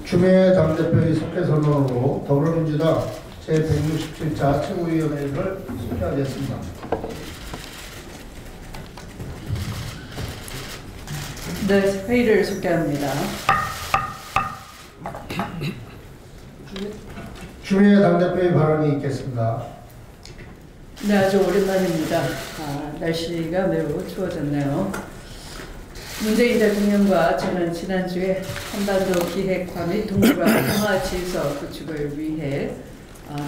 추미애 당대표의 속개 선언으로 더불어민주당 제167차 최고위원회를 소개하겠습니다. 네, 회의를 소개합니다. 추미애 당대표의 발언이 있겠습니다. 네, 아주 오랜만입니다. 날씨가 매우 추워졌네요. 문재인 대통령과 저는 지난주에 한반도 비핵화 및 동북아 평화 질서 구축을 위해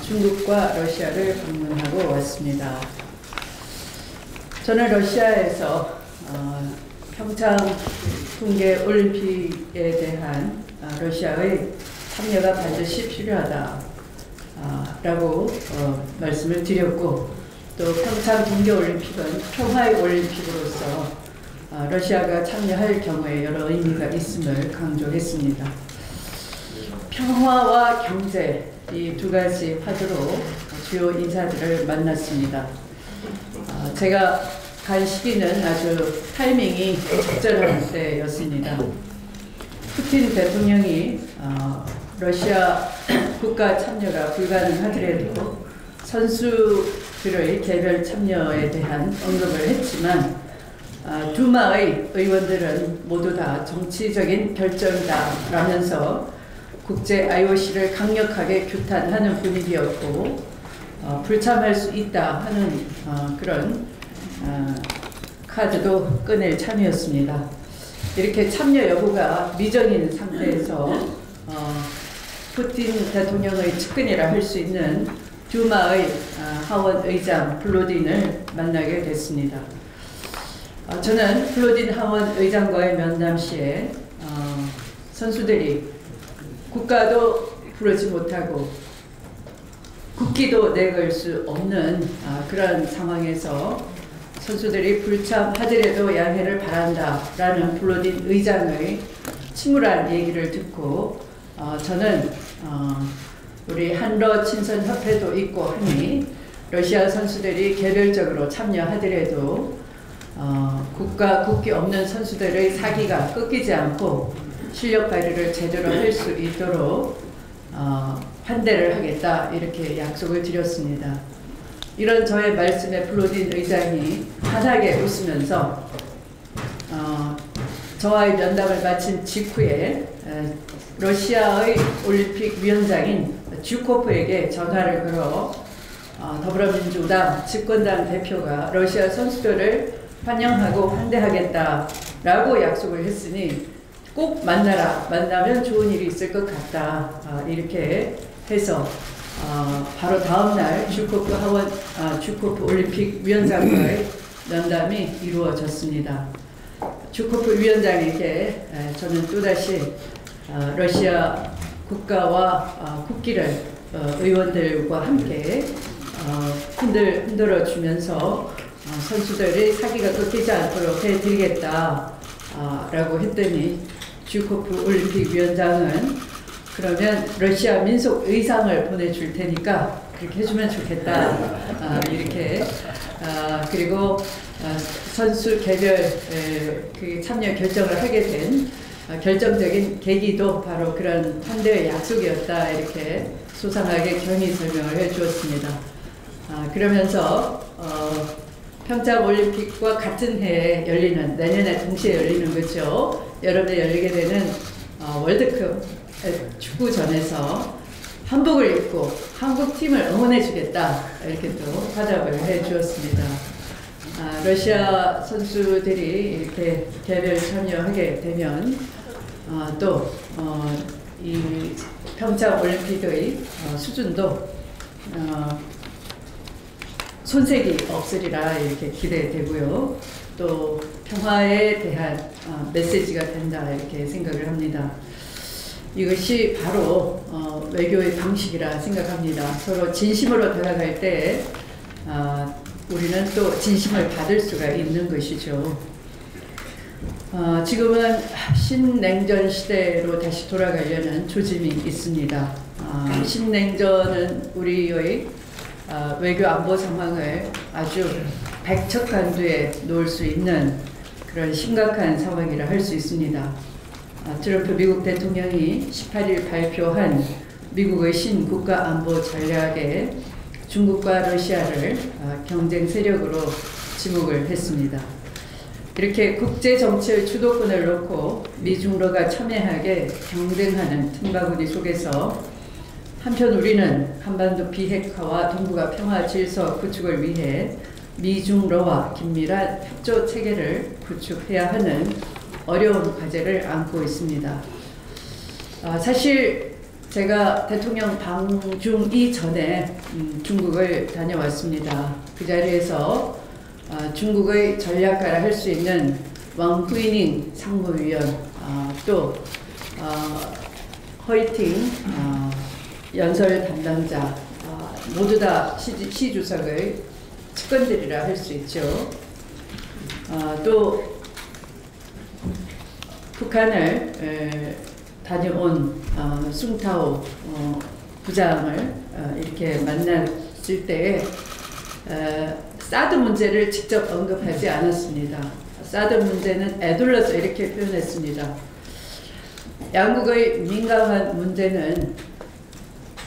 중국과 러시아를 방문하고 왔습니다. 저는 러시아에서 평창 동계올림픽에 대한 러시아의 참여가 반드시 필요하다라고 말씀을 드렸고, 또 평창 동계올림픽은 평화의 올림픽으로서 러시아가 참여할 경우에 여러 의미가 있음을 강조했습니다. 평화와 경제, 이 두 가지 화두로 주요 인사들을 만났습니다. 제가 간 시기는 아주 타이밍이 적절한 때였습니다. 푸틴 대통령이 러시아 국가 참여가 불가능하더라도 선수들의 개별 참여에 대한 언급을 했지만, 두마의 의원들은 모두 다 정치적인 결정이다라면서 국제 IOC를 강력하게 규탄하는 분위기였고, 불참할 수 있다 하는 그런 카드도 꺼낼 참이었습니다. 이렇게 참여 여부가 미정인 상태에서 푸틴 대통령의 측근이라 할 수 있는 두마의 하원 의장 블로딘을 만나게 됐습니다. 저는 블로딘 하원 의장과의 면담 시에 선수들이 국가도 부르지 못하고 국기도 내걸 수 없는 그런 상황에서 선수들이 불참하더라도 양해를 바란다라는 블로딘 의장의 침울한 얘기를 듣고 저는 우리 한러 친선협회도 있고 하니 러시아 선수들이 개별적으로 참여하더라도 국기 없는 선수들의 사기가 꺾이지 않고 실력 발휘를 제대로 할 수 있도록 환대를 하겠다, 이렇게 약속을 드렸습니다. 이런 저의 말씀에 블로딘 의장이 환하게 웃으면서 저와의 면담을 마친 직후에 러시아의 올림픽 위원장인 쥐코프에게 전화를 걸어 더불어민주당 집권당 대표가 러시아 선수들을 환영하고 환대하겠다라고 약속을 했으니 꼭 만나라, 만나면 좋은 일이 있을 것 같다, 이렇게 해서 바로 다음날 쥐코프 올림픽 위원장과의 면담이 이루어졌습니다. 쥐코프 위원장에게 저는 또다시 러시아 국가와 국기를 의원들과 함께 흔들어 주면서 선수들의 사기가 꺾이지 않도록 해드리겠다 라고 했더니 쥐코프 올림픽 위원장은 그러면 러시아 민속 의상을 보내줄 테니까 그렇게 해주면 좋겠다, 이렇게 그리고 선수 개별 그 참여 결정을 하게 된 결정적인 계기도 바로 그런 환대의 약속이었다, 이렇게 소상하게 경위 설명을 해주었습니다. 그러면서 평창 올림픽과 같은 해에 열리는, 내년에 동시에 열리는 거죠. 여름에 열리게 되는 월드컵 축구전에서 한복을 입고 한국 팀을 응원해 주겠다, 이렇게 또 화답을 해 주었습니다. 러시아 선수들이 이렇게 개별 참여하게 되면 또 이 평창 올림픽의 수준도 손색이 없으리라, 이렇게 기대되고요. 또 평화에 대한 메시지가 된다, 이렇게 생각을 합니다. 이것이 바로 외교의 방식이라 생각합니다. 서로 진심으로 다가갈 때 우리는 또 진심을 받을 수가 있는 것이죠. 지금은 신냉전 시대로 다시 돌아가려는 조짐이 있습니다. 신냉전은 우리의 외교 안보 상황을 아주 백척간두에 놓을 수 있는 그런 심각한 상황이라 할 수 있습니다. 트럼프 미국 대통령이 18일 발표한 미국의 신국가 안보 전략에 중국과 러시아를 경쟁 세력으로 지목을 했습니다. 이렇게 국제 정치의 주도권을 놓고 미중러가 첨예하게 경쟁하는 틈바구니 속에서 한편 우리는 한반도 비핵화와 동북아 평화 질서 구축을 위해 미중러와 긴밀한 협조 체계를 구축해야 하는 어려운 과제를 안고 있습니다. 사실 제가 대통령 방중 이전에 중국을 다녀왔습니다. 그 자리에서 중국의 전략가라 할 수 있는 왕 후이닝 상무위원, 또 허이팅 연설 담당자, 모두 다 시 주석의 측근들이라 할 수 있죠. 또 북한을 다녀온 숭타오 부장을 이렇게 만났을 때에 사드 문제를 직접 언급하지 않았습니다. 사드 문제는 애둘러서 이렇게 표현했습니다. 양국의 민감한 문제는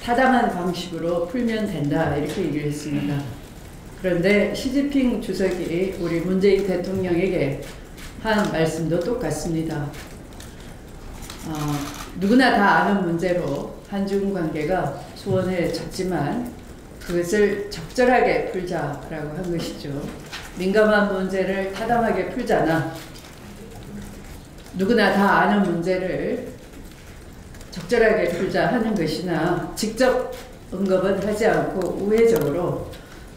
타당한 방식으로 풀면 된다 이렇게 얘기를 했습니다. 그런데 시진핑 주석이 우리 문재인 대통령에게 한 말씀도 똑같습니다. 누구나 다 아는 문제로 한중 관계가 소원해졌지만 그것을 적절하게 풀자라고 한 것이죠. 민감한 문제를 타당하게 풀자나 누구나 다 아는 문제를 적절하게 풀자 하는 것이나 직접 언급은 하지 않고 우회적으로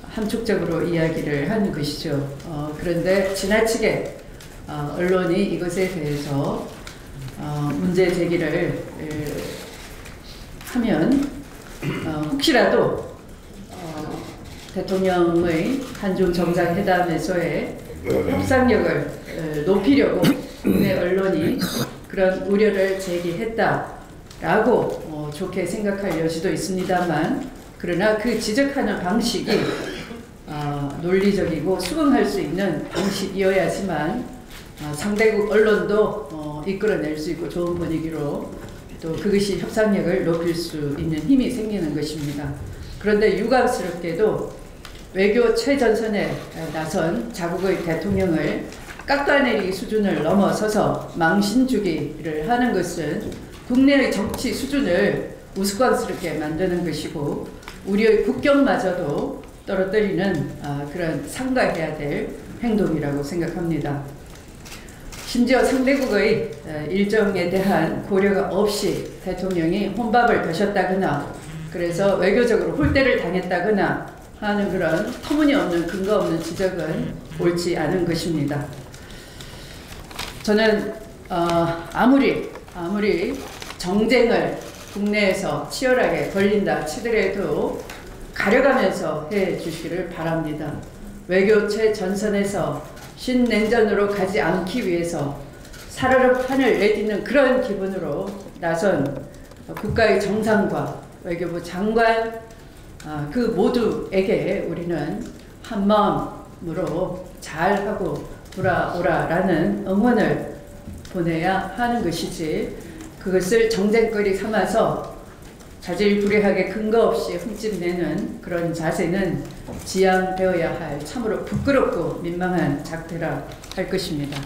함축적으로 이야기를 하는 것이죠. 그런데 지나치게 언론이 이것에 대해서 문제 제기를 하면 혹시라도 대통령의 한중 정상회담에서의 협상력을 높이려고 국내 언론이 그런 우려를 제기했다라고 좋게 생각할 여지도 있습니다만, 그러나 그 지적하는 방식이 논리적이고 수긍할 수 있는 방식이어야지만 상대국 언론도 이끌어낼 수 있고 좋은 분위기로 또 그것이 협상력을 높일 수 있는 힘이 생기는 것입니다. 그런데 유감스럽게도 외교 최전선에 나선 자국의 대통령을 깎아내리기 수준을 넘어서서 망신주기를 하는 것은 국내의 정치 수준을 우스꽝스럽게 만드는 것이고 우리의 국격마저도 떨어뜨리는 그런 삼가해야 될 행동이라고 생각합니다. 심지어 상대국의 일정에 대한 고려가 없이 대통령이 혼밥을 드셨다거나 그래서 외교적으로 홀대를 당했다거나 하는 그런 터무니없는 근거 없는 지적은 옳지 않은 것입니다. 저는 아무리 정쟁을 국내에서 치열하게 벌린다 치더라도 가려가면서 해 주시기를 바랍니다. 외교 최전선에서 신냉전으로 가지 않기 위해서 살얼음 판을 내딛는 그런 기분으로 나선 국가의 정상과 외교부 장관 그 모두에게 우리는 한마음으로 잘하고 돌아오라라는 응원을 보내야 하는 것이지, 그것을 정쟁거리 삼아서 자질구레하게 근거 없이 흠집내는 그런 자세는 지양되어야 할 참으로 부끄럽고 민망한 작태라 할 것입니다.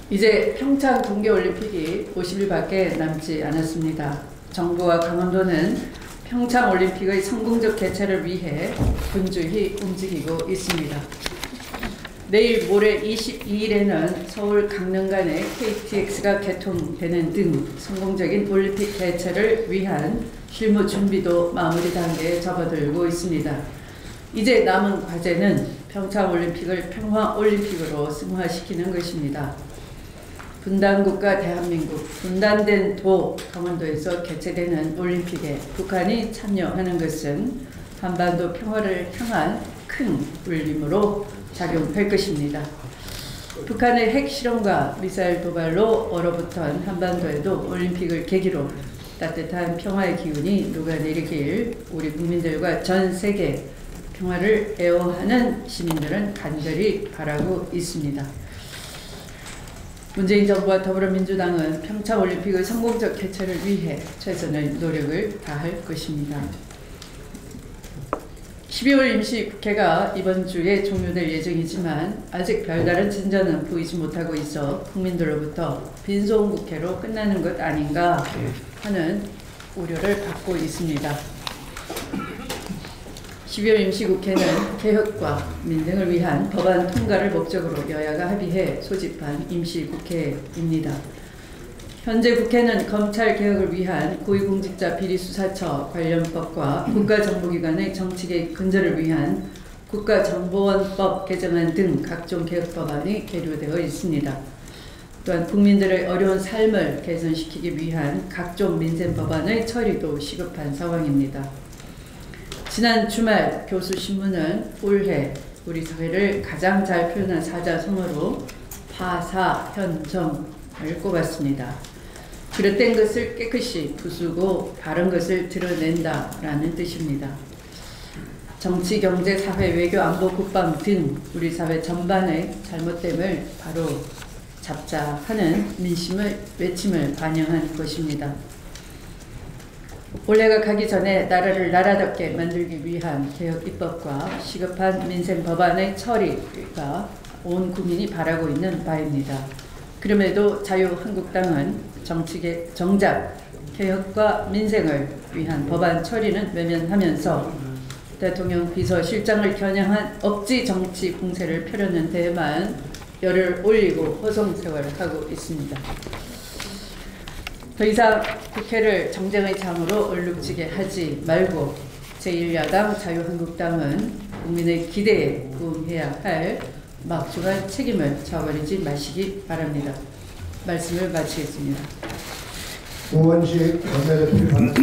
이제 평창 동계올림픽이 50일밖에 남지 않았습니다. 정부와 강원도는 평창올림픽의 성공적 개최를 위해 분주히 움직이고 있습니다. 내일 모레 22일에는 서울 강릉 간의 KTX가 개통되는 등 성공적인 올림픽 개최를 위한 실무 준비도 마무리 단계에 접어들고 있습니다. 이제 남은 과제는 평창올림픽을 평화올림픽으로 승화시키는 것입니다. 분단국가 대한민국, 분단된 도 강원도에서 개최되는 올림픽에 북한이 참여하는 것은 한반도 평화를 향한 큰 울림으로 작용할 것입니다. 북한의 핵실험과 미사일 도발로 얼어붙은 한반도에도 올림픽을 계기로 따뜻한 평화의 기운이 녹아내리길 우리 국민들과 전 세계 평화를 애호하는 시민들은 간절히 바라고 있습니다. 문재인 정부와 더불어민주당은 평창올림픽의 성공적 개최를 위해 최선의 노력을 다할 것입니다. 12월 임시국회가 이번 주에 종료될 예정이지만 아직 별다른 진전은 보이지 못하고 있어 국민들로부터 빈소국회로 끝나는 것 아닌가 하는 우려를 받고 있습니다. 12월 임시국회는 개혁과 민생을 위한 법안 통과를 목적으로 여야가 합의해 소집한 임시국회입니다. 현재 국회는 검찰개혁을 위한 고위공직자 비리수사처 관련법과 국가정보기관의 정치개혁 근절을 위한 국가정보원법 개정안 등 각종 개혁법안이 계류되어 있습니다. 또한 국민들의 어려운 삶을 개선시키기 위한 각종 민생법안의 처리도 시급한 상황입니다. 지난 주말 교수신문은 올해 우리 사회를 가장 잘 표현한 사자성어로 파사현정을 꼽았습니다. 그릇된 것을 깨끗이 부수고 바른 것을 드러낸다라는 뜻입니다. 정치, 경제, 사회, 외교, 안보, 국방 등 우리 사회 전반의 잘못됨을 바로 잡자 하는 민심의 외침을 반영한 것입니다. 올해가 가기 전에 나라를 나라답게 만들기 위한 개혁 입법과 시급한 민생 법안의 처리가 온 국민이 바라고 있는 바입니다. 그럼에도 자유한국당은 정작 개혁과 민생을 위한 법안 처리는 외면하면서 대통령 비서실장을 겨냥한 억지 정치 공세를 펴려는 데에만 열을 올리고 허송세월을 하고 있습니다. 더 이상 국회를 정쟁의 장으로 얼룩지게 하지 말고 제1야당 자유한국당은 국민의 기대에 부응해야 할 막중한 책임을 저버리지 마시기 바랍니다. 말씀을 마치겠습니다. 우원식 원내대표 발언.